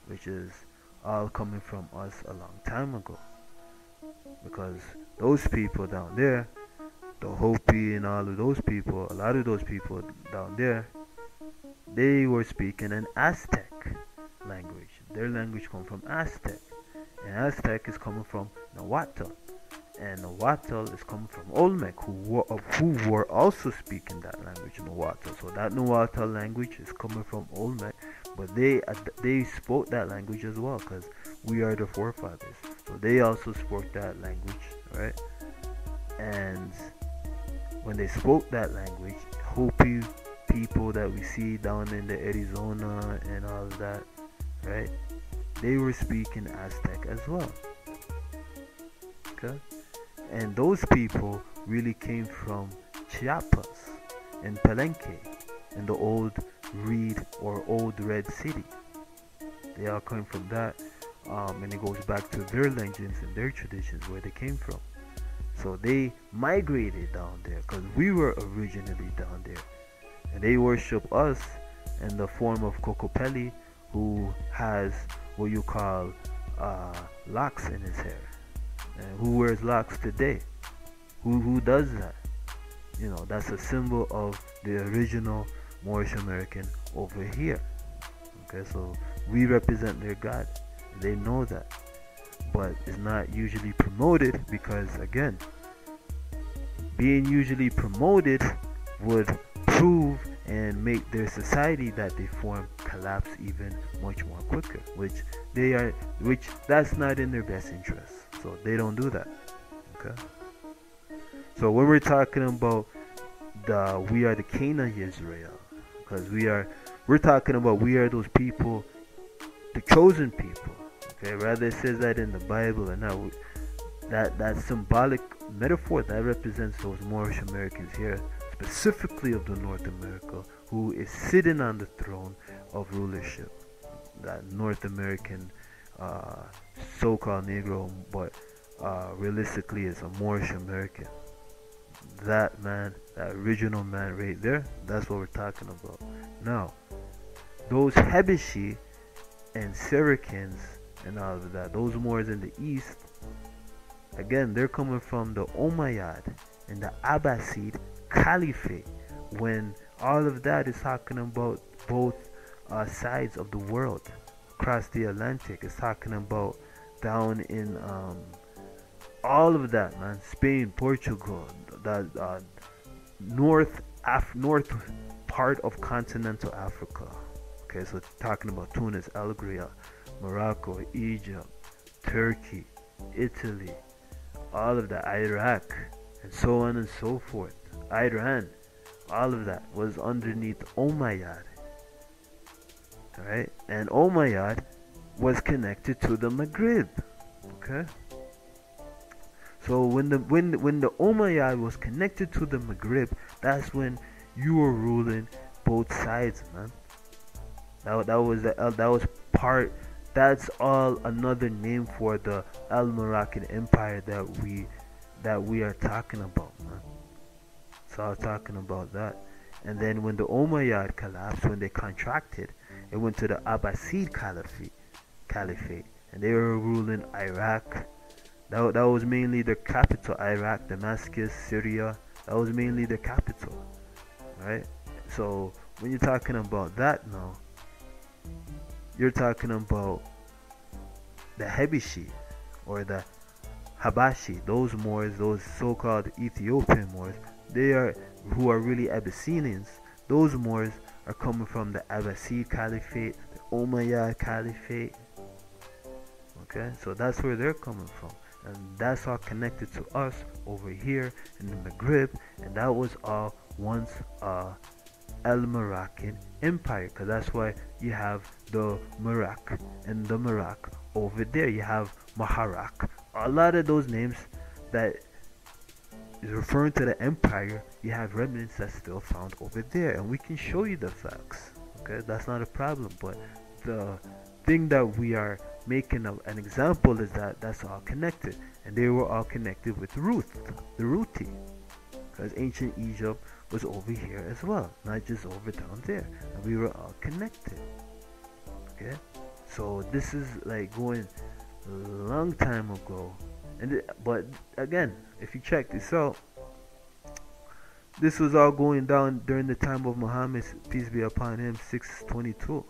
which is all coming from us a long time ago. Because those people down there, the Hopi and all of those people, a lot of those people down there, they were speaking an Aztec language. Their language comes from Aztec, and Aztec is coming from Nahuatl, and Nahuatl is coming from Olmec, who were also speaking that language, Nahuatl. So that Nahuatl language is coming from Olmec, but they spoke that language as well, because we are the forefathers. So they also spoke that language, right? And when they spoke that language, Hopi people that we see down in the Arizona and all of that, right? They were speaking Aztec as well. Okay? And those people really came from Chiapas and Palenque in the old Reed or old Red City. They all come from that, and it goes back to their legends and their traditions where they came from. So they migrated down there because we were originally down there, and they worship us in the form of Kokopelli, who has what you call locks in his hair. And who wears locks today? Who does that? You know, that's a symbol of the original Moorish American over here. Okay, so we represent their God. They know that. But it's not usually promoted because, again, being usually promoted would prove and make their society that they form collapse even much more quicker, which that's not in their best interest. So they don't do that. Okay. So when we're talking about we are the Cana Israel, because we're talking about we are those people, the chosen people. Okay, rather it says that in the Bible, and now that symbolic metaphor that represents those Moorish Americans here, specifically of the North America, who is sitting on the throne of rulership. That North American so-called Negro, but realistically is a Moorish American. That man, that original man right there, that's what we're talking about. Now, those Hebeshi and Saracens and all of that, those Moors in the east, again, they're coming from the Umayyad and the Abbasid Caliphate, when all of that is talking about both sides of the world across the Atlantic. It's talking about down in all of that, man. Spain, Portugal, the north part of continental Africa. Okay, so talking about Tunis, Algeria, Morocco, Egypt, Turkey, Italy, all of that, Iraq, and so on and so forth. Iran, all of that was underneath Umayyad. Alright? And Umayyad was connected to the Maghrib. Okay? So when the Umayyad was connected to the Maghrib, that's when you were ruling both sides, man. That's all another name for the Al Moroccan Empire that we are talking about, man. So I was talking about that. And then when the Umayyad collapsed, when they contracted, it went to the Abbasid Caliphate, and they were ruling Iraq. That was mainly their capital, Iraq, Damascus, Syria. That was mainly their capital, right? So when you're talking about that now, you're talking about the Hebeshi or the Habashi, those Moors, those so-called Ethiopian Moors, who are really Abyssinians. Those Moors are coming from the Abbasid Caliphate, the Umayyad Caliphate. Okay, so that's where they're coming from, and that's all connected to us over here in the Maghrib, and that was all once Al Moroccan Empire, because that's why you have the Marak and the Marak over there. You have Maharak. A lot of those names that is referring to the empire, you have remnants that's still found over there, and we can show you the facts. Okay, that's not a problem. But the thing that we are making an example is that that's all connected, and they were all connected with Ruth, the Ruti, because ancient Egypt was over here as well, not just over down there, and we were all connected. Okay, So this is like going a long time ago. But again, if you check this out, this was all going down during the time of Muhammad, peace be upon him, 622.